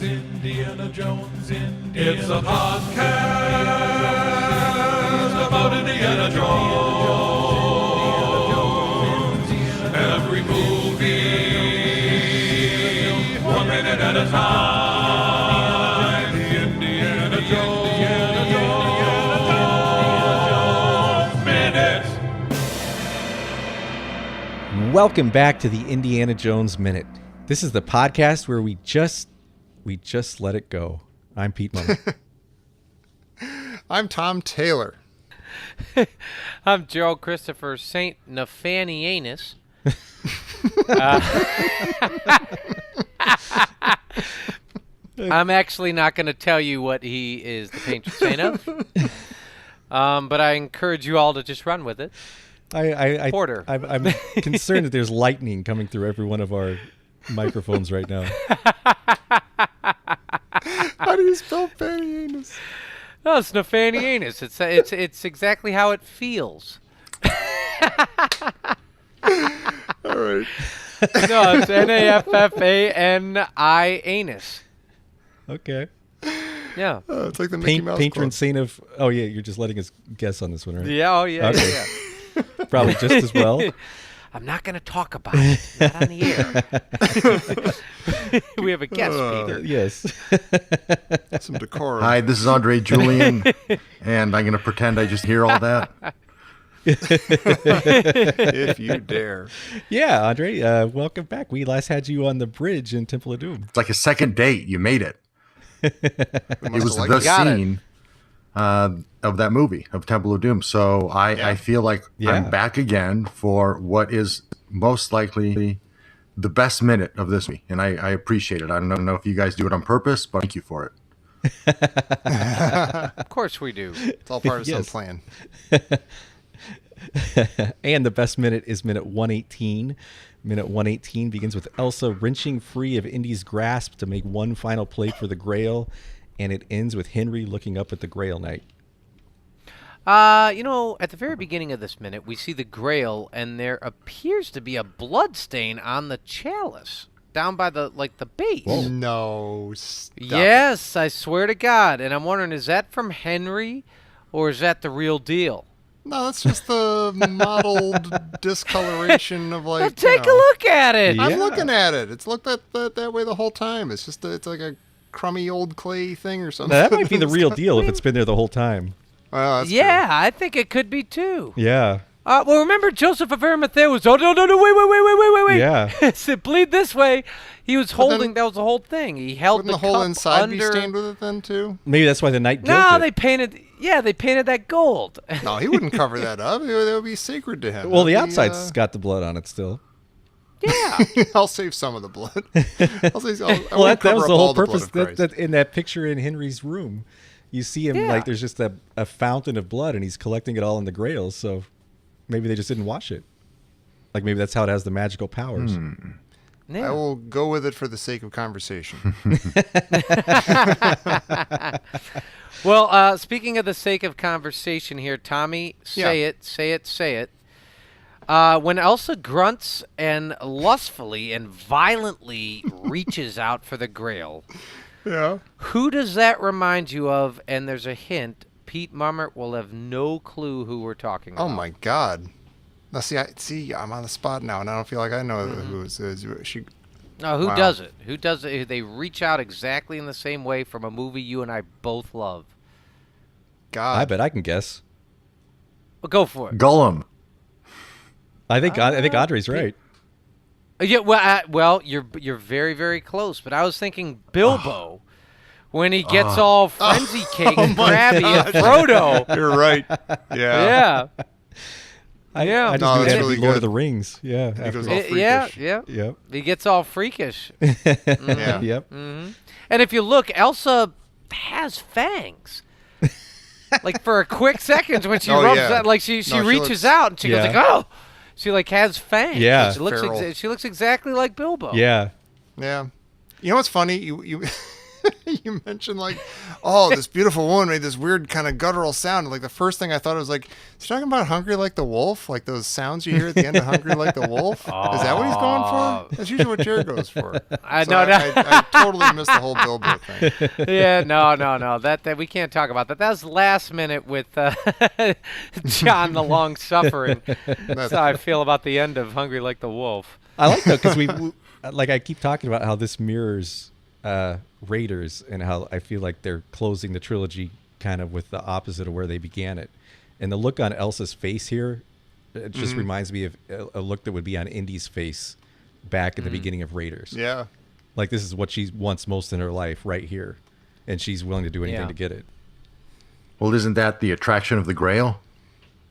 Indiana Jones, It's a podcast about Indiana Jones. Every movie, 1 minute at a time. Indiana Jones Minute. Welcome back to the Indiana Jones Minute. This is the podcast where we just let it go. I'm Pete Mummer. I'm Tom Taylor. I'm Gerald Christopher St. Nathanianus. I'm actually not going to tell you what he is the patron saint of, but I encourage you all to just run with it. Porter. I'm concerned that there's lightning coming through every one of our microphones right now. How do you spell Nathanianus? No, it's Nathanianus. It's exactly how it feels. All right. No, it's Naffani anus. Okay. Yeah. It's like the Mickey Mouse Patron Club. saint of... Oh, yeah, you're just letting us guess on this one, right? Yeah. Oh, yeah. Okay. Yeah. Probably just as well. I'm not going to talk about it. Not on the air. We have a guest, Peter. Yes. Some decorum. Hi, this is Andre Julian, and I'm going to pretend I just hear all that. If you dare. Yeah, Andre, welcome back. We last had you on the bridge in Temple of Doom. It's like a second date. You made it. It was the Got it. scene of that movie, of Temple of Doom. So I feel like I'm back again for what is most likely the best minute of this movie, and I appreciate it. I don't know if you guys do it on purpose, but thank you for it. Of course we do. It's all part of some Yes. plan. And the best minute is minute 118. Minute 118 begins with Elsa wrenching free of Indy's grasp to make one final play for the Grail, and it ends with Henry looking up at the Grail Knight. At the very beginning of this minute, we see the Grail, and there appears to be a blood stain on the chalice down by the base. Whoa. No. Stop Yes, I swear to God. And I'm wondering, is that from Henry, or is that the real deal? No, that's just the mottled discoloration of Now take a look at it. Yeah. I'm looking at it. It's looked that way the whole time. It's just it's like a crummy old clay thing or something. Now, that might be the real deal if it's been there the whole time. Well, that's Yeah, I think it could be too. Yeah. Well, remember Joseph of Arimathea was, oh, no, wait. Yeah. So bleed this way. He was But then- holding, that was the whole thing. He held Wouldn't the cup whole inside be under. stained with it then too? Maybe that's why the knight built No, it. they painted that gold. No, he wouldn't cover that up. That would be sacred to him. Well, the That'd be, outside's got the blood on it still. Yeah. I'll save some of the blood. Well, that was the whole purpose that in that picture in Henry's room. You see him Yeah. like there's just a fountain of blood, and he's collecting it all in the grails. So maybe they just didn't wash it. Like maybe that's how it has the magical powers. Yeah. I will go with it for the sake of conversation. Well, speaking of the sake of conversation here, Tommy, say Yeah. it. When Elsa grunts and lustfully and violently reaches out for the Grail, Yeah. who does that remind you of? And there's a hint. Pete Mummert will have no clue who we're talking about. Oh my God. Now see, I'm on the spot now, and I don't feel like I know who she. No, who Wow. does it? Who does it? They reach out exactly in the same way from a movie you and I both love. God. I bet I can guess. Well, go for it. Gollum. I think Andre's right. Yeah, well, you're very, very close. But I was thinking Bilbo when he gets all frenzy cake and crabby at Frodo. You're right. Yeah. I Yeah. just No, knew that's that really Lord of good. the Rings. Yeah. He after- goes all Yeah, freakish. yeah. Yep. He gets all freakish. Yeah. Yep. And if you look, Elsa has fangs. Like for a quick second when she Oh, rubs yeah. that, like she No, she reaches looks- out and she goes Yeah. like, oh, she like has fangs. Yeah. She looks Feral. she looks exactly like Bilbo. Yeah. Yeah. You know what's funny? You you mentioned like, oh, this beautiful woman made this weird kind of guttural sound. Like the first thing I thought was like, is he talking about Hungry Like the Wolf? Like those sounds you hear at the end of Hungry Like the Wolf? Is that what he's going for? That's usually what Jared goes for. I totally missed the whole Bilbo thing. Yeah, no. That we can't talk about that. That was last minute with John the Long Suffering. That's how I feel about the end of Hungry Like the Wolf. I like that because I keep talking about how this mirrors Raiders and how I feel like they're closing the trilogy kind of with the opposite of where they began it. And the look on Elsa's face here, it just reminds me of a look that would be on Indy's face back in the beginning of Raiders. Yeah. Like this is what she wants most in her life right here. And she's willing to do anything to get it. Well, isn't that the attraction of the Grail?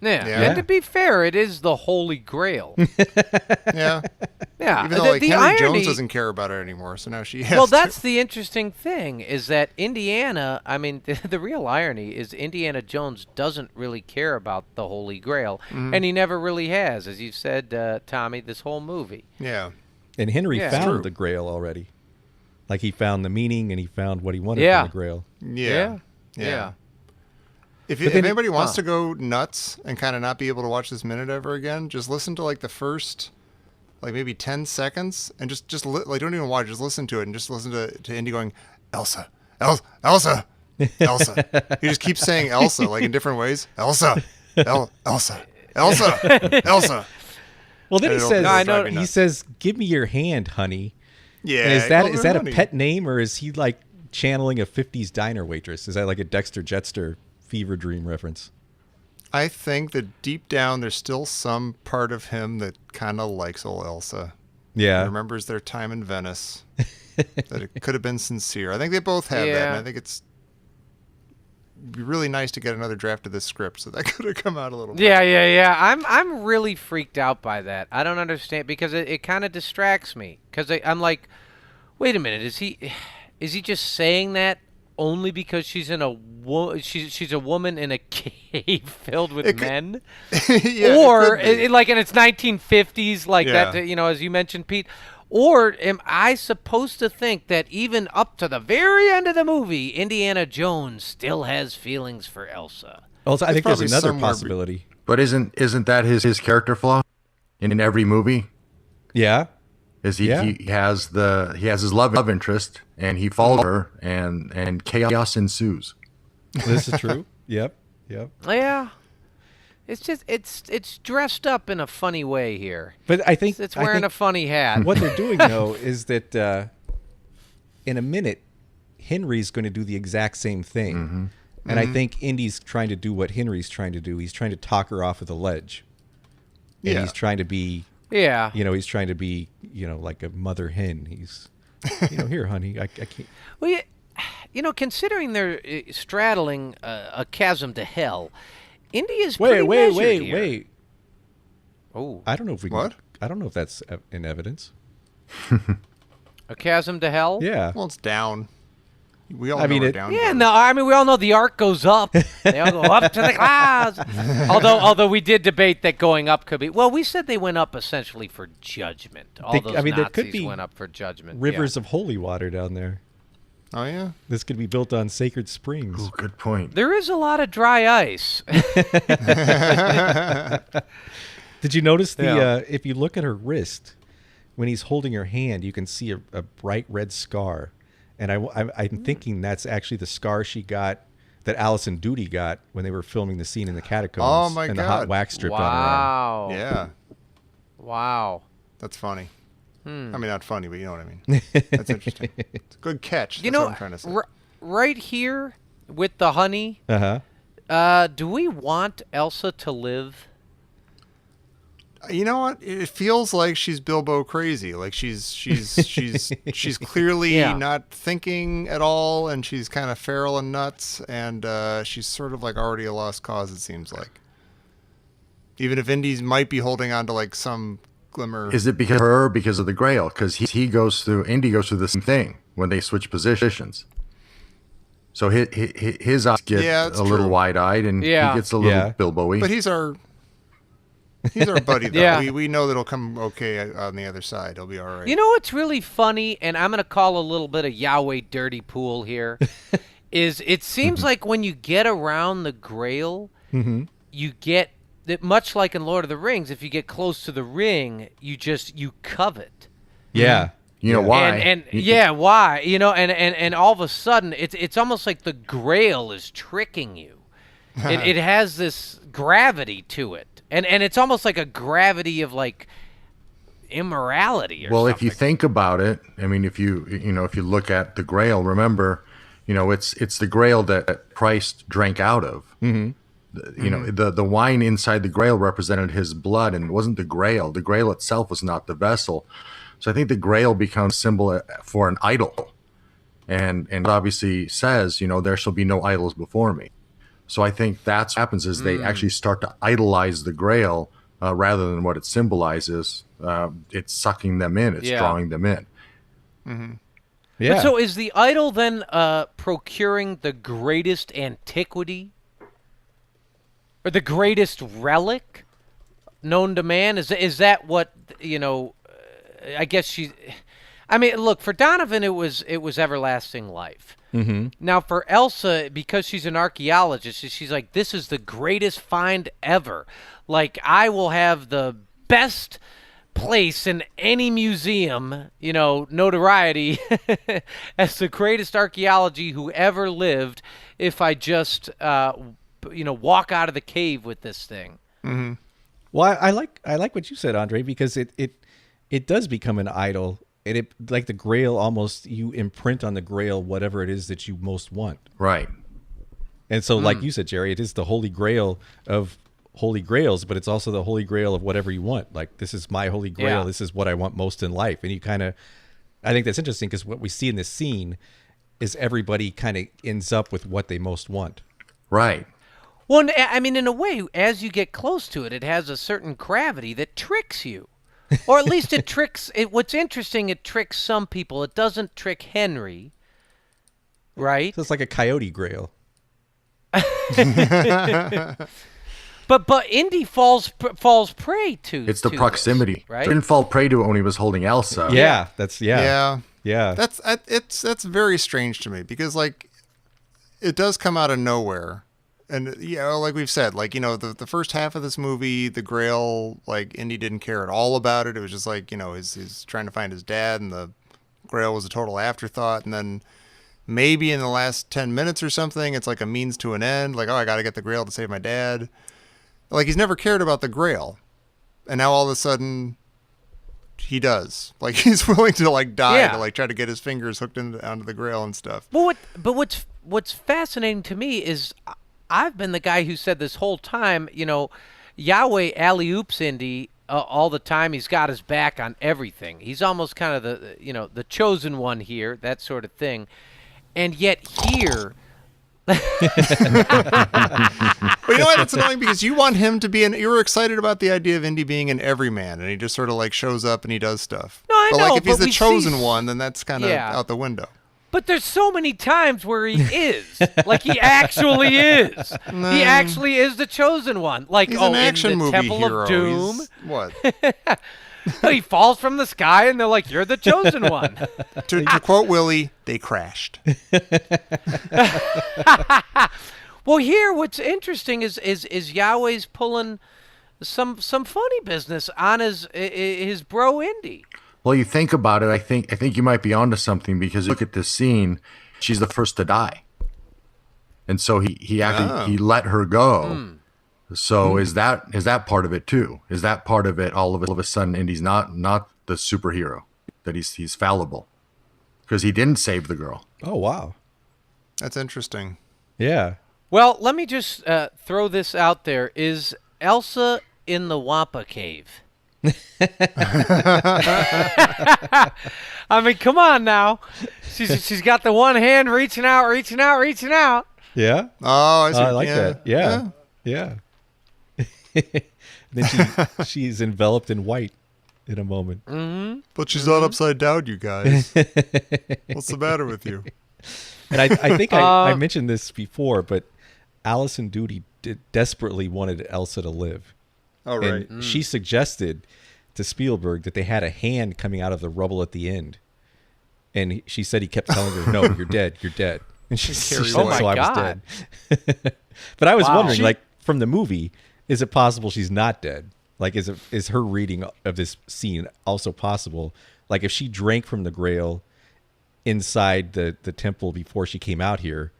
Yeah. And to be fair, it is the Holy Grail. Yeah. Yeah. Even though like Henry Jones doesn't care about it anymore, so now she has Well, that's the interesting thing is that Indiana, I mean, the real irony is Indiana Jones doesn't really care about the Holy Grail, and he never really has, as you said, Tommy, this whole movie. Yeah. And Henry found the Grail already. Like he found the meaning and he found what he wanted from the Grail. Yeah. If anybody wants to go nuts and kind of not be able to watch this minute ever again, just listen to like the first, like maybe 10 seconds, and just like don't even watch, just listen to it and just listen to Indy going, Elsa, Elsa. He just keeps saying Elsa like in different ways. Elsa. Elsa. Well, then he says, he says, "Give me your hand, honey." Yeah. And is that a pet name or is he like channeling a 50s diner waitress? Is that like a Dexter Jetster fever dream reference? I think that deep down there's still some part of him that kind of likes old Elsa. Yeah. Remembers their time in Venice. That it could have been sincere. I think they both have that, and I think it's be really nice to get another draft of this script, so that could have come out a little bit. Yeah. I'm really freaked out by that. I don't understand because it kind of distracts me because I'm like, wait a minute, is he just saying that only because she's in she's a woman in a cave filled with men? Or like in its 1950s like that, as you mentioned, Pete. Or am I supposed to think that even up to the very end of the movie, Indiana Jones still has feelings for Elsa? Also, I think there's another possibility. But isn't that his character flaw in every movie? Yeah. Is he has his love interest and he follows her and chaos ensues. This is true. Yep. Yeah. It's just it's dressed up in a funny way here. But I think it's wearing a funny hat. What they're doing though is that in a minute Henry's going to do the exact same thing. And I think Indy's trying to do what Henry's trying to do. He's trying to talk her off of the ledge. And he's trying to be he's trying to be, like a mother hen. He's here, honey, I can't. Well, considering they're straddling a chasm to hell, Indy is pretty measured here. Wait. Oh, I don't know if we can, I don't know if that's in evidence. A chasm to hell? Yeah. Well, it's down. We all know we're down. Yeah, no, I mean we all know the arc goes up. They all go up to the clouds. Although we did debate that going up could be. Well, we said they went up essentially for judgment. Nazis there could be went up for judgment. Rivers of holy water down there. Oh yeah. This could be built on sacred springs. Ooh, good point. There is a lot of dry ice. Did you notice if you look at her wrist, when he's holding her hand, you can see a bright red scar. And I'm thinking that's actually the scar she got, that Allison Doody got when they were filming the scene in the catacombs. Oh, my and God. the hot wax stripped on her Wow. arm. Yeah. Wow. That's funny. I mean, not funny, but you know what I mean. That's interesting. It's a good catch. That's what I'm trying to say. Right here with the honey, do we want Elsa to live? You know what? It feels like she's Bilbo crazy. Like she's clearly not thinking at all, and she's kind of feral and nuts, and she's sort of like already a lost cause. It seems like, even if Indy's might be holding on to like some glimmer. Is it because of the Grail? Because Indy goes through the same thing when they switch positions. So his eyes get a little wide-eyed, and he gets a little Bilbo-y. But he's our He's our buddy, though. Yeah. We know that he'll come okay on the other side. He'll be all right. You know what's really funny, and I'm going to call a little bit of Yahweh dirty pool here, is it seems like when you get around the Grail, you get, much like in Lord of the Rings, if you get close to the ring, you covet. Yeah. You know why? And why? You know, and all of a sudden, it's almost like the Grail is tricking you. It has this gravity to it. And it's almost like a gravity of like immorality or something. Well, if you think about it, I mean, if you look at the Grail, remember, it's the Grail that Christ drank out of. The wine inside the Grail represented his blood, and it wasn't the Grail. The Grail itself was not the vessel. So I think the Grail becomes a symbol for an idol, and it obviously says, there shall be no idols before me. So I think that's what happens is they actually start to idolize the Grail rather than what it symbolizes. It's sucking them in. It's drawing them in. Yeah. But so is the idol then procuring the greatest antiquity or the greatest relic known to man? Is that what, I guess she's... I mean, look, for Donovan, it was everlasting life. Now, for Elsa, because she's an archaeologist, she's like, this is the greatest find ever. Like, I will have the best place in any museum, notoriety as the greatest archaeology who ever lived if I just, walk out of the cave with this thing. Well, I like what you said, Andre, because it does become an idol. And it, like the Grail, almost you imprint on the Grail whatever it is that you most want. Right. And so, like you said, Jerry, it is the Holy Grail of Holy Grails, but it's also the Holy Grail of whatever you want. Like, this is my Holy Grail. Yeah. This is what I want most in life. And you kind of, I think that's interesting because what we see in this scene is everybody kind of ends up with what they most want. Right. Well, I mean, in a way, as you get close to it, it has a certain gravity that tricks you. Or at least it tricks... what's interesting, it tricks some people. It doesn't trick Henry, right? So it's like a coyote Grail. But Indy falls prey to... It's the to proximity. this, right? He didn't fall prey to it when he was holding Elsa. Yeah. Yeah. That's very strange to me because, like, it does come out of nowhere. And, like we've said, like, the first half of this movie, the Grail, like, Indy didn't care at all about it. It was just like, he's trying to find his dad, and the Grail was a total afterthought. And then maybe in the last 10 minutes or something, it's like a means to an end. Like, oh, I got to get the Grail to save my dad. Like, he's never cared about the Grail. And now all of a sudden, he does. Like, he's willing to, like, die to, like, try to get his fingers hooked onto the Grail and stuff. But what's fascinating to me is... I've been the guy who said this whole time, Yahweh alley-oops Indy all the time. He's got his back on everything. He's almost kind of the chosen one here, that sort of thing. And yet here... But you know what? It's annoying because you want him to be you were excited about the idea of Indy being an everyman, and he just sort of like shows up and he does stuff. No, I but know, like if he's but the we chosen see- one, then that's kind of out the window. But there's so many times where he is. Like, he actually is. He actually is the chosen one. Like, He's an action in the movie Temple hero. of Doom. What? He falls from the sky, and they're like, you're the chosen one. to quote Willie, they crashed. Well, here, what's interesting is Yahweh's pulling some funny business on his bro Indy. Well, you think about it, I think you might be onto something because look at this scene. She's the first to die. And so he actually he let her go. So is that part of it too? Is that part of it all of a sudden Indy's not the superhero, that he's fallible? Because he didn't save the girl. Oh, wow. That's interesting. Yeah. Well, let me just throw this out there. Is Elsa in the Wampa Cave? I mean, come on now. She's got the one hand reaching out. Yeah. Oh, I see. I like that. Yeah. Then she's enveloped in white in a moment. Mm-hmm. But she's not upside down, you guys. What's the matter with you? And I think I mentioned this before, but Allison Doody desperately wanted Elsa to live. Oh, right. And she suggested to Spielberg that they had a hand coming out of the rubble at the end. And she said he kept telling her, "No, you're dead. You're dead." And she said, Oh my "So I God. was dead." But I was Wow. wondering, like, from the movie, is it possible she's not dead? Like, is her reading of this scene also possible? Like, if she drank from the Grail inside the temple before she came out here,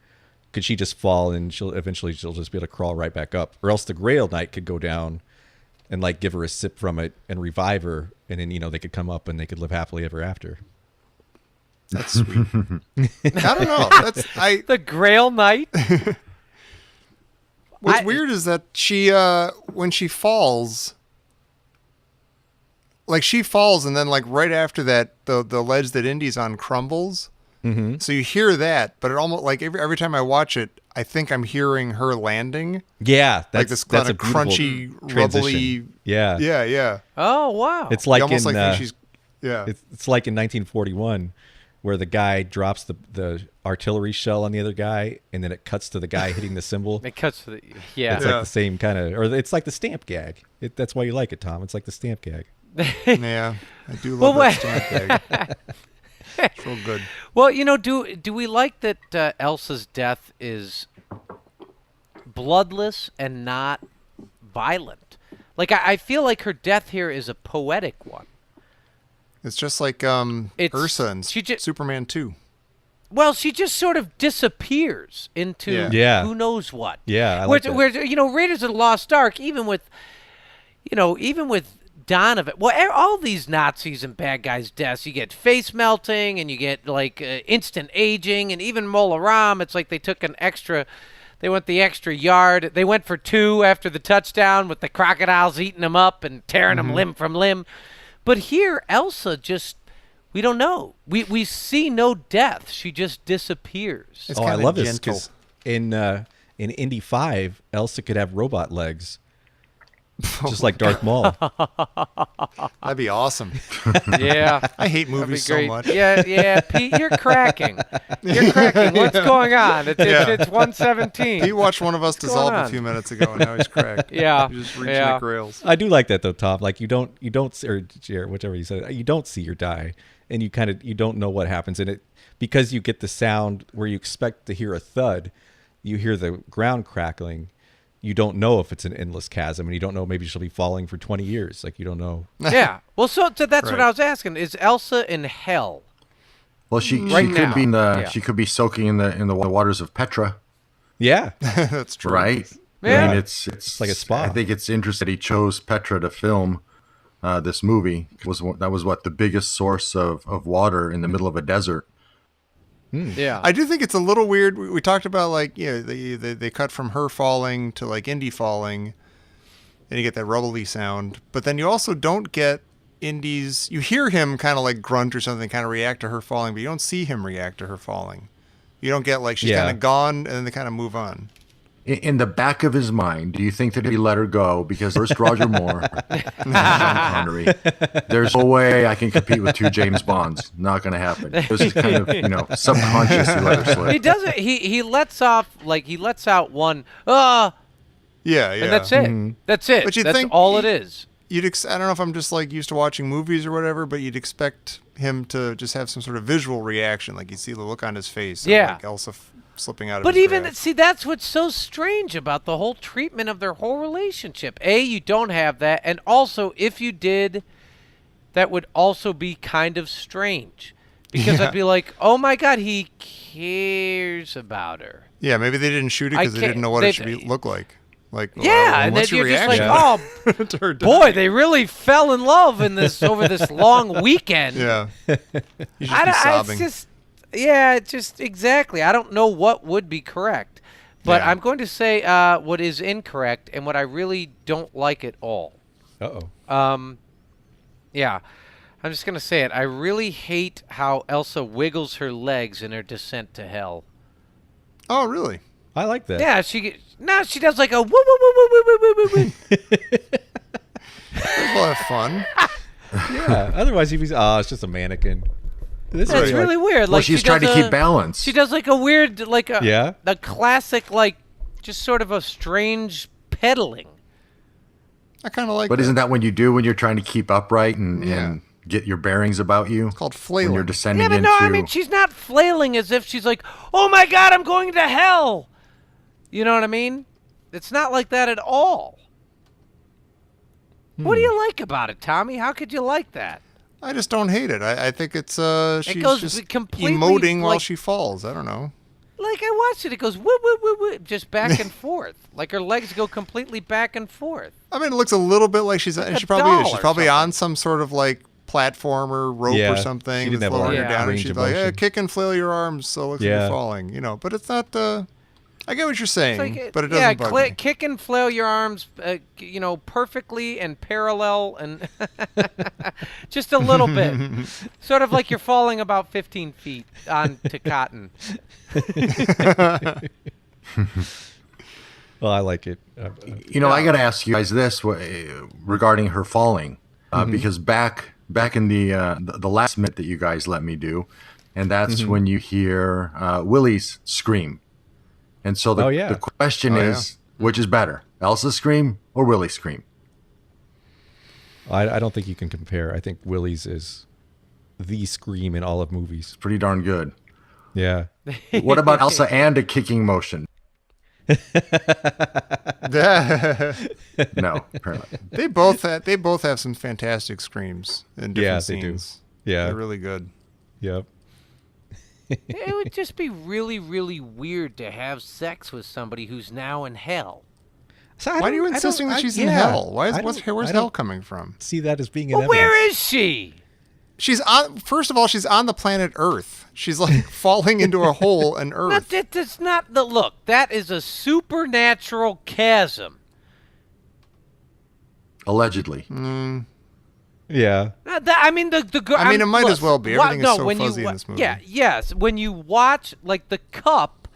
could she just fall and she'll just be able to crawl right back up? Or else the Grail Knight could go down and like give her a sip from it and revive her, and then they could come up and they could live happily ever after. That's sweet. I don't know. The Grail Knight. What's weird is that she when she falls, like she falls and then like right after that the ledge that Indy's on crumbles. Mm-hmm. So you hear that, but it almost like every time I watch it, I think I'm hearing her landing. Yeah, like this kind of crunchy, rubbly. Yeah, yeah. Oh wow! It's like almost in like she's it's like in 1941. Where the guy drops the artillery shell on the other guy, and then it cuts to the guy hitting the cymbal. It cuts to the It's like the same kind of, or it's like the stamp gag. That's why you like it, Tom. It's like the stamp gag. Yeah, I do love that stamp gag. It's real good. Well, do we like that Elsa's death is bloodless and not violent? Like I feel like her death here is a poetic one. It's just like Ursa and Superman 2. Well, she just sort of disappears into who knows what. Yeah, I like that. Where Raiders of the Lost Ark, even with Donovan. Well, all these Nazis and bad guys' deaths, you get face melting and you get like instant aging, and even Mola Ram, it's like they took they went the extra yard. They went for 2 after the touchdown with the crocodiles eating them up and tearing them limb from limb. But here, Elsa we don't know. We see no death. She just disappears. It's I love this gentle. because in Indy 5, Elsa could have robot legs, just like Darth Maul. That'd be awesome. Yeah. I hate movies so much. Yeah, Pete, you're cracking. What's going on? It's 1:17. He watched one of us dissolve a few minutes ago, and now he's cracked. Yeah. He's just reaching the grails. I do like that though, Tom. Like you don't or Jared, whichever you said, you don't see her die, and you don't know what happens in it because you get the sound where you expect to hear a thud, you hear the ground crackling. You don't know if it's an endless chasm, and you don't know maybe she'll be falling for 20 years. Like you don't know. Yeah. Well, so that's what I was asking. Is Elsa in hell? Well, she could be soaking in the waters of Petra. Yeah, that's true. Right. Yeah. I mean, it's like a spa. I think it's interesting that he chose Petra to film this movie. That was the biggest source of water in the middle of a desert. Yeah. I do think it's a little weird. We talked about like they cut from her falling to like Indy falling, and you get that rubbly sound. But then you also don't get Indy's. You hear him kind of like grunt or something, kind of react to her falling, but you don't see him react to her falling. You don't get like she's kind of gone, and then they kind of move on. In the back of his mind, do you think that he let her go because first Roger Moore, Sean Connery? There's no way I can compete with 2 James Bonds. Not going to happen. It was just kind of, subconscious he let her slip. He doesn't. He lets out one. Yeah. And that's it. Mm-hmm. That's it. But you'd that's think all it is. I don't know if I'm just like used to watching movies or whatever, but you'd expect him to just have some sort of visual reaction, like you see the look on his face. Yeah. And, like Elsa slipping out of But his even grasp. see, that's what's so strange about the whole treatment of their whole relationship. You don't have that, and also if you did, that would also be kind of strange because I'd be like, oh my God, he cares about her. Yeah, maybe they didn't shoot it because they didn't know what it should look like. Like, and then what's your you're just like, reaction? oh, To her boy, death? they really fell in love over this long weekend. Yeah. You should be sobbing. It's just exactly. I don't know what would be correct, but Yeah. I'm going to say what is incorrect and what I really don't like at all. Yeah, I'm just going to say it. I really hate how Elsa wiggles her legs in her descent to hell. Oh, really? I like that. Yeah, she does like a woo woo woo woo woo woo woo woo. We'll have fun. Yeah. Otherwise, he'd be, it's just a mannequin. This That's is really weird. Well, Like she's she trying does to keep balance. She does like a weird, like a Yeah? classic, like just sort of a strange pedaling. I kind of like But that. isn't that when you're trying to keep upright and get your bearings about you? It's called flailing. When you're descending but into... no, I mean, she's not flailing as if she's like, oh my God, I'm going to hell. You know what I mean? It's not like that at all. What do you like about it, Tommy? How could you like that? I just don't hate it. I think it's she's goes just completely, emoting while like- she falls. I don't know. Like, I watched it. It goes whoop, whoop, whoop, whoop, just back and forth. Like her legs go completely back and forth. I mean, it looks a little bit like she's a she probably is. doll She's or probably something. on some sort of like platform or rope Yeah, or she something didn't that's have a lot lowering of her down, and range she's of like, motion. kick and flail your arms so it looks like Yeah. you're falling, But it's not. I get what you're saying, Like, but it doesn't bug me. kick and flail your arms, perfectly and parallel, and just a little bit, sort of like you're falling about 15 feet onto cotton. Well, I like it. I got to ask you guys this regarding her falling, because back in the last minute that you guys let me do, and that's when you hear Willie's scream, and so the question is, which is better, Elsa's scream or Willie's scream? I don't think you can compare. I think Willie's is the scream in all of movies. Pretty darn good. Yeah. What about Elsa and a kicking motion? No, apparently. They both have some fantastic screams in different they do. scenes. Yeah. They're really good. Yep. It would just be really, really weird to have sex with somebody who's now in hell. So Why are you insisting that she's in hell? Where's hell coming from? See that as being an Well, where is she? She's on. First of all, she's on the planet Earth. She's like falling into a hole in Earth. That's not the look. That is a supernatural chasm. Allegedly. Yeah. I mean, it might as well be. Everything is so fuzzy in this movie. Yeah, yes. When you watch, like, the cup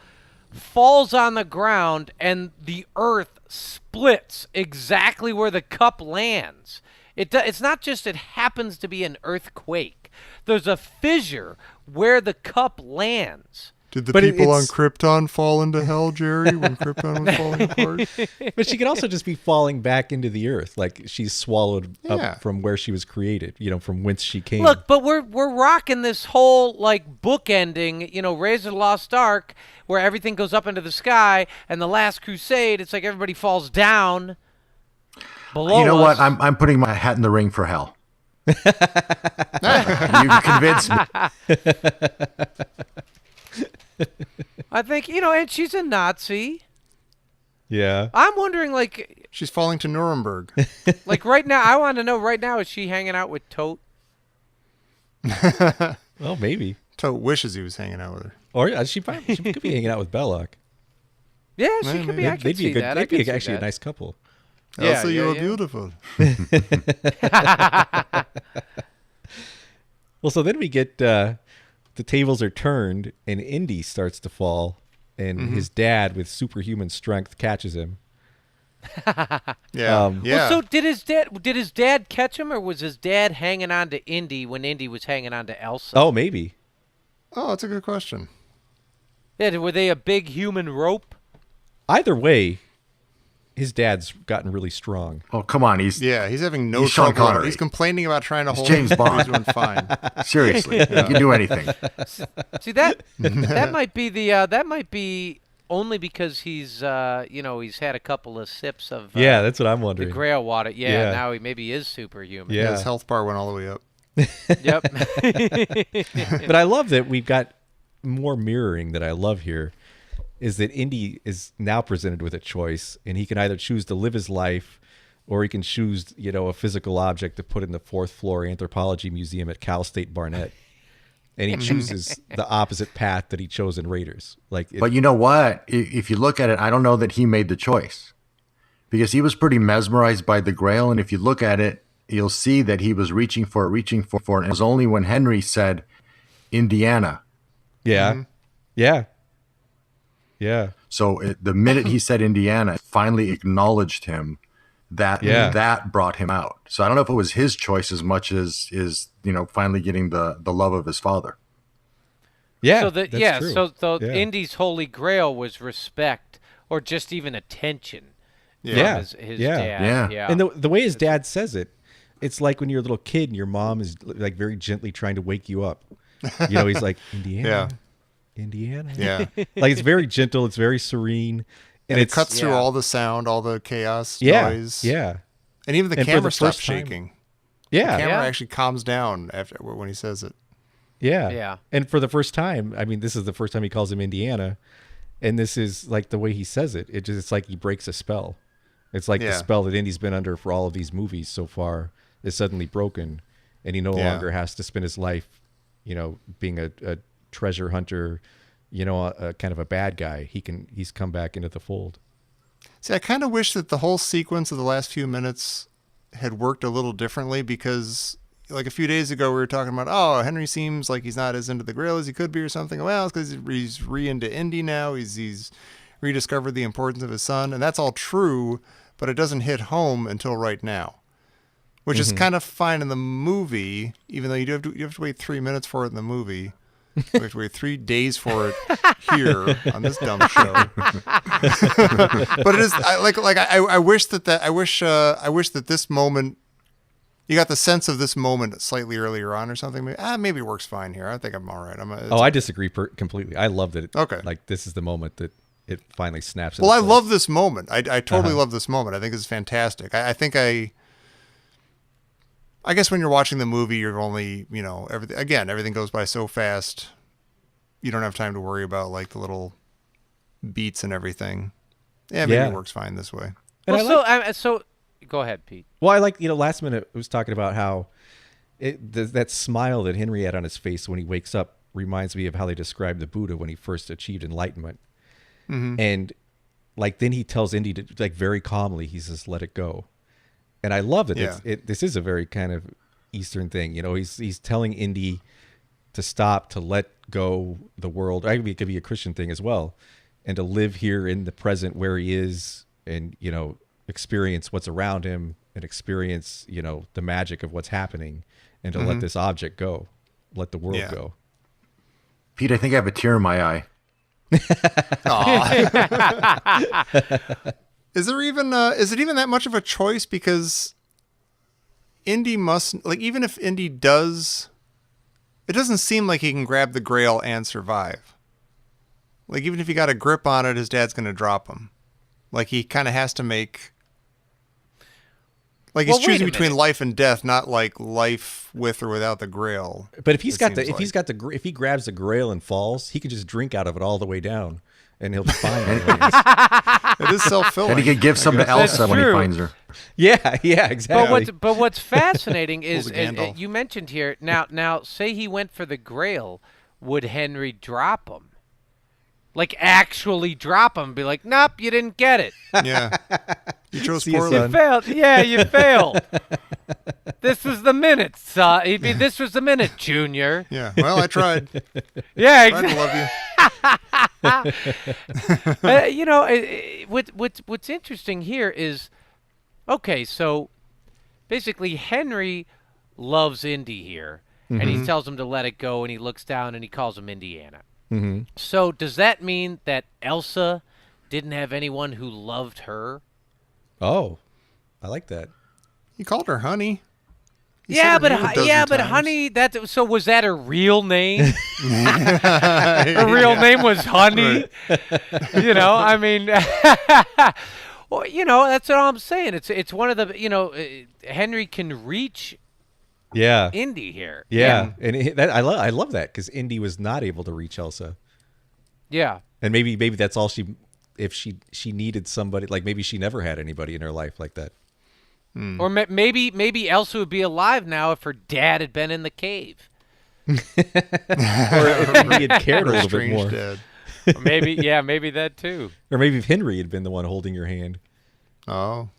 falls on the ground and the earth splits exactly where the cup lands. It's not just it happens to be an earthquake. There's a fissure where the cup lands. Did the But people on it's- Krypton fall into hell, Jerry, when Krypton was falling apart? But she could also just be falling back into the earth, like she's swallowed Yeah. up from where she was created, from whence she came. Look, but we're rocking this whole like book ending, Raiders of the Lost Ark, where everything goes up into the sky, and the Last Crusade, it's like everybody falls down below. You know us. what? I'm putting my hat in the ring for hell. You convinced me. I think and she's a Nazi. Yeah. I'm wondering, like She's falling to Nuremberg. right now. I want to know right now: is she hanging out with Tote? Well, maybe. Tote wishes he was hanging out with her. Or she could be hanging out with Belloc. Yeah, she could be. I They'd could be see a good. that. I They'd be could see actually a that. nice couple. Yeah, Elsa, you yeah, are yeah. beautiful. Well, so then we get the tables are turned and Indy starts to fall, and his dad with superhuman strength catches him. Yeah. Yeah. Well, so did his dad catch him, or was his dad hanging on to Indy when Indy was hanging on to Elsa? Oh, maybe. Oh, that's a good question. Yeah, were they a big human rope? Either way, his dad's gotten really strong. Oh, come on. He's having no He's Sean trouble. Connery. He's complaining about trying to hold James him. Bond. He's doing fine. seriously. He can do anything. See that might be only because he's he's had a couple of sips of Yeah, that's what I'm the wondering. grail water. Yeah, Yeah. now he maybe is superhuman. Yeah. His health bar went all the way up. Yep. But I love that we've got more mirroring that I love here, is that Indy is now presented with a choice, and he can either choose to live his life, or he can choose, a physical object to put in the 4th floor anthropology museum at Cal State Barnett. And he chooses the opposite path that he chose in Raiders. But you know what? If you look at it, I don't know that he made the choice, because he was pretty mesmerized by the Grail. And if you look at it, you'll see that he was reaching for it. And it was only when Henry said, Indiana. Yeah. Yeah. Yeah. So the minute he said Indiana, it finally acknowledged him. That brought him out. So I don't know if it was his choice as much as finally getting the love of his father. Yeah. So that's true. so Yeah. Indy's holy grail was respect, or just even attention. Yeah. his Yeah. dad. Yeah. And the way his dad says it, it's like when you're a little kid and your mom is like very gently trying to wake you up. He's like, Indiana, Indiana. Yeah. Like it's very gentle. It's very serene. And it cuts through all the sound, all the chaos, noise. Yeah. And even the And for camera the stops first time- shaking. Yeah. The camera actually calms down when he says it. Yeah. Yeah. And for the first time, I mean, this is the first time he calls him Indiana. And this is like the way he says it. It's like he breaks a spell. It's like the spell that Indy's been under for all of these movies so far is suddenly broken. And he no longer has to spend his life, being a treasure hunter, a kind of a bad guy. He's come back into the fold. See, I kind of wish that the whole sequence of the last few minutes had worked a little differently because, like a few days ago, we were talking about, Henry seems like he's not as into the Grail as he could be or something. Well, it's because he's into Indy now. He's rediscovered the importance of his son, and that's all true, but it doesn't hit home until right now, which is kind of fine in the movie, even though you have to wait 3 minutes for it in the movie. We have to wait 3 days for it here on this dumb show. But it is I wish that this moment, you got the sense of this moment slightly earlier on or something. Maybe it works fine here. I think I'm all right. I disagree completely. I love that. Okay. Like this is the moment that it finally snaps. Well, I love this moment. I totally love this moment. I think it's fantastic. I guess when you're watching the movie, you're only, everything goes by so fast. You don't have time to worry about like the little beats and everything. Yeah, maybe it works fine this way. So go ahead, Pete. Well, I like, last minute I was talking about how that smile that Henry had on his face when he wakes up reminds me of how they described the Buddha when he first achieved enlightenment. Mm-hmm. And like, then he tells Indy to, like, very calmly, he says, let it go. And I love it. This is a very kind of Eastern thing. He's telling Indy to stop, to let go the world. It could be a Christian thing as well. And to live here in the present where he is and, experience what's around him and experience, the magic of what's happening and to let this object go, let the world go. Pete, I think I have a tear in my eye. Is it even that much of a choice? Because Indy must, like, even if Indy does, it doesn't seem like he can grab the Grail and survive. Like, even if he got a grip on it, his dad's going to drop him. Like, he kind of has to make, like, he's choosing between life and death, not like life with or without the Grail. But if if he grabs the Grail and falls, he can just drink out of it all the way down. And he'll be fine. It is self-filling. And he could give some to Elsa when he finds her. Yeah, exactly. But what's fascinating is you mentioned here. Now, say he went for the Grail, would Henry drop him? Like, actually drop him? Be like, nope, you didn't get it. Yeah, you chose poorly. You failed. Yeah, you failed. This was the minute, this was the minute, Junior. Yeah. Well, I tried. Yeah, exactly. I love you. What's interesting here is, okay, so basically Henry loves Indy here, and he tells him to let it go, and he looks down and he calls him Indiana. Mm-hmm. So does that mean that Elsa didn't have anyone who loved her? Oh, I like that. He called her honey. But honey, so was that her real name? Her real name was Honey. Right. I mean, well, that's what I'm saying. It's one of the, Henry can reach Indy here. Yeah. And I love that because Indy was not able to reach Elsa. Yeah. And maybe that's all if she needed somebody, like maybe she never had anybody in her life like that. Or maybe Elsa would be alive now if her dad had been in the cave. Or if he had cared a little bit more. Dad. Maybe that too. Or maybe if Henry had been the one holding your hand. Oh.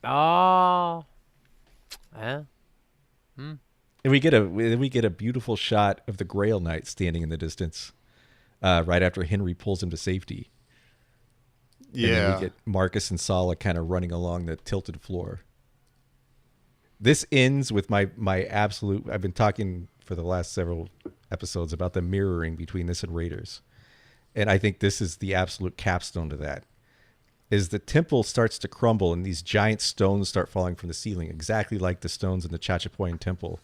Yeah. And we get a beautiful shot of the Grail Knight standing in the distance, right after Henry pulls him to safety. Yeah. And then we get Marcus and Sala kind of running along the tilted floor. This ends with my absolute. I've been talking for the last several episodes about the mirroring between this and Raiders, and I think this is the absolute capstone to that. is the temple starts to crumble and these giant stones start falling from the ceiling, exactly like the stones in the Chachapoyan temple.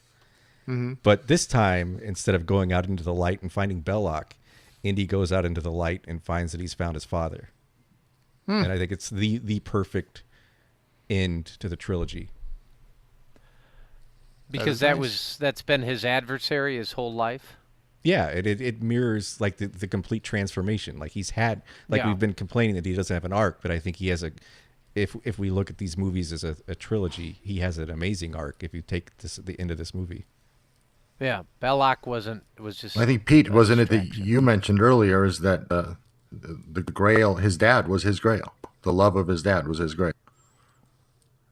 Mm-hmm. But this time, instead of going out into the light and finding Belloc, Indy goes out into the light and finds that he's found his father. And I think it's the perfect end to the trilogy. Because that's been his adversary his whole life. Yeah, it mirrors like the complete transformation. Like he's had, we've been complaining that he doesn't have an arc, but I think he has a. If we look at these movies as a trilogy, he has an amazing arc. If you take the end of this movie. Yeah, Belloc was just. I think Pete wasn't it that you mentioned earlier is that the Grail, his dad was his Grail. The love of his dad was his Grail,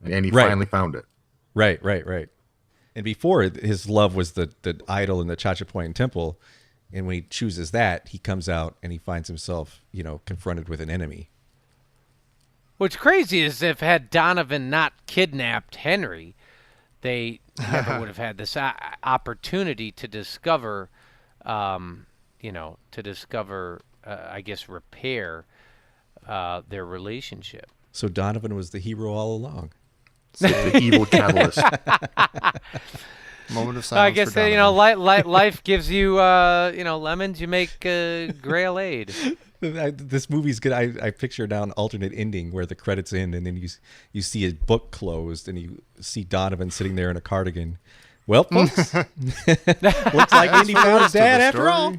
and he finally found it. Right. And before, his love was the idol in the Chachapoyan temple, and when he chooses that, he comes out and he finds himself, confronted with an enemy. What's crazy is if had Donovan not kidnapped Henry, they never would have had this opportunity to discover, I guess, repair their relationship. So Donovan was the hero all along. The evil catalyst. Moment of silence. I guess for Donovan. life gives you lemons. You make grail aid. This movie's good. I picture now an alternate ending where the credits end and then you see a book closed and you see Donovan sitting there in a cardigan. Well, folks, looks like Indy found his dad after all.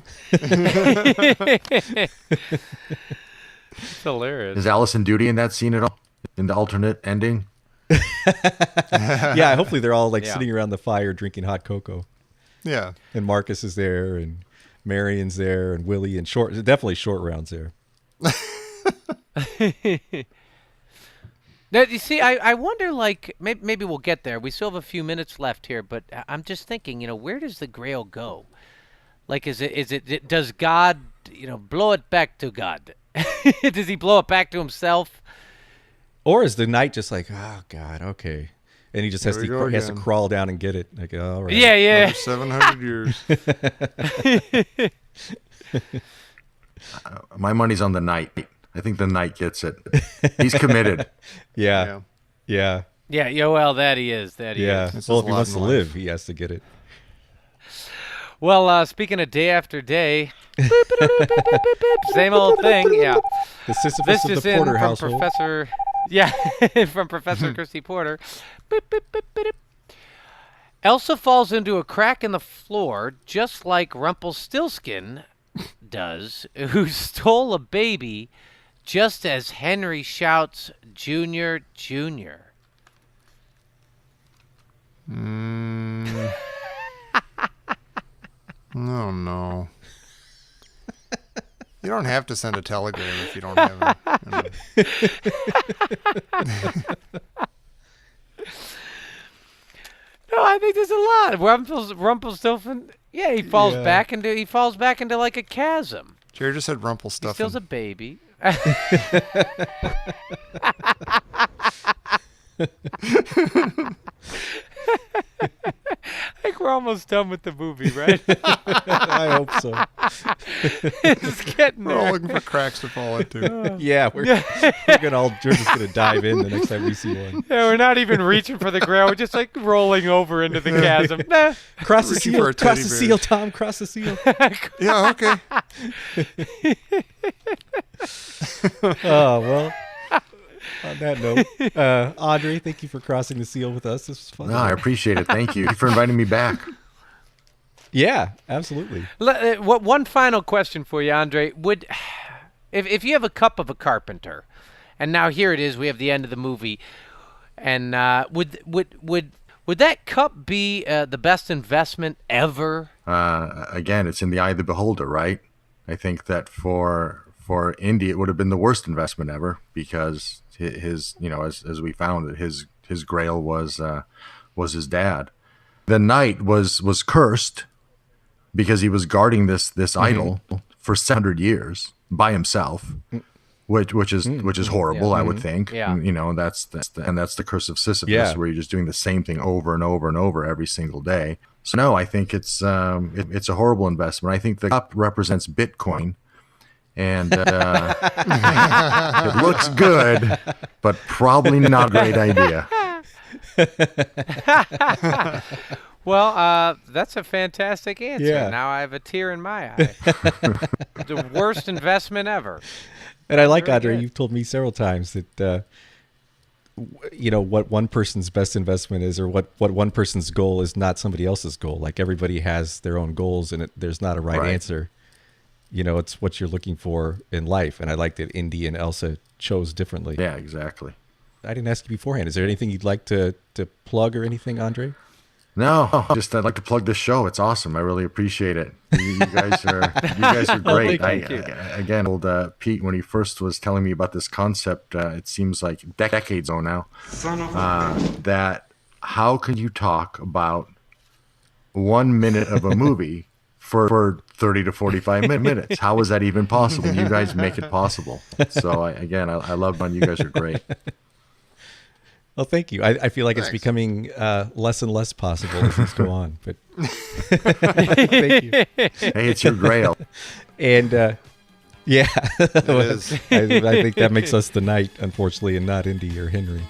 It's hilarious. Is Allison Duty in that scene at all? In the alternate ending? Yeah, hopefully they're all sitting around the fire drinking hot cocoa. Yeah. And Marcus is there and Marion's there and Willie and definitely Short Round's there. Now, you see, I wonder, maybe we'll get there. We still have a few minutes left here, but I'm just thinking, where does the Grail go? Does God, blow it back to God? Does he blow it back to himself? Or is the knight just like, oh, God, okay. And he just has to crawl down and get it. Like, all right. Yeah. Another 700 years. My money's on the knight. I think the knight gets it. He's committed. Yeah. Yeah, well, that he is. Yeah. Well, if he wants to live, he has to get it. Well, speaking of day after day, same old thing. Yeah. The Sisyphus of the Porter household. From Professor Christy Porter. Elsa falls into a crack in the floor, just like Rumpelstiltskin does, who stole a baby, just as Henry shouts, "Junior, Junior." Oh, no. You don't have to send a telegram if you don't have it. No, I think there's a lot. Rumpelstiltskin. Yeah, he falls back into like a chasm. Jerry just said Rumpelstiltskin. He steals a baby. I think we're almost done with the movie, right? I hope so. It's getting We're all looking for cracks to fall into. Yeah, we're just gonna dive in the next time we see one. Yeah, we're not even reaching for the ground. We're just rolling over into the chasm. Nah. Cross the seal, Tom. Cross the seal. Yeah, okay. Oh, well. On that note, Andre, thank you for crossing the seal with us. This was fun. No, I appreciate it. Thank you for inviting me back. Yeah, absolutely. One final question for you, Andre. If you have a cup of a carpenter, and now here it is, we have the end of the movie, and would that cup be the best investment ever? Again, it's in the eye of the beholder, right? I think that for Indy, it would have been the worst investment ever because his, as we found it, his grail was his dad. The knight was cursed because he was guarding this idol for 700 years by himself, which is horrible. I would think. Yeah. That's the curse of Sisyphus, where you're just doing the same thing over and over and over every single day. So no, I think it's a horrible investment. I think the cup represents Bitcoin. And it looks good, but probably not a great idea. Well, that's a fantastic answer. Yeah. Now I have a tear in my eye. The worst investment ever. And I like, Very Andre, good. you've told me several times that, what one person's best investment is, or what one person's goal is not somebody else's goal. Like everybody has their own goals, and there's not a right answer. It's what you're looking for in life. And I like that Indy and Elsa chose differently. Yeah, exactly. I didn't ask you beforehand. Is there anything you'd like to plug or anything, Andre? No, just I'd like to plug this show. It's awesome. I really appreciate it. You guys are great. Thank you. Again, old Pete, when he first was telling me about this concept, it seems like decades ago now. That how can you talk about 1 minute of a movie for 30 to 45 minutes? How is that even possible? You guys make it possible. So I love when you guys are great. Well, thank you. I feel like Thanks. it's becoming less and less possible as things go on. But thank you. Hey, it's your grail. And yeah, It is. I think that makes us the knight, unfortunately, and not Indy or Henry.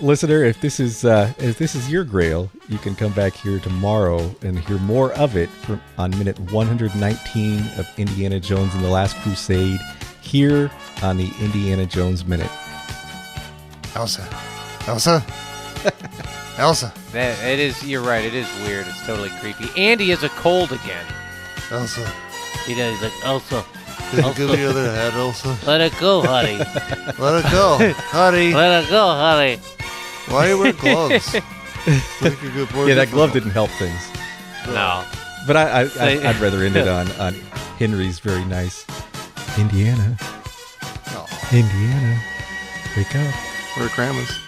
Listener, if this is your grail, you can come back here tomorrow and hear more of it on minute 119 of Indiana Jones and the Last Crusade here on the Indiana Jones Minute. Elsa. Elsa. Elsa. It is. You're right. It is weird. It's totally creepy. Andy has a cold again. Elsa. He does. He's like, Elsa, Can you give me the other head, Elsa? let it go, honey. Let it go. Honey. Let it go, honey. Why do you wear gloves? Make a good boy. Yeah, that glove didn't help things. No. But I'd rather end it on Henry's very nice Indiana. Oh, Indiana, wake up. we're grandmas.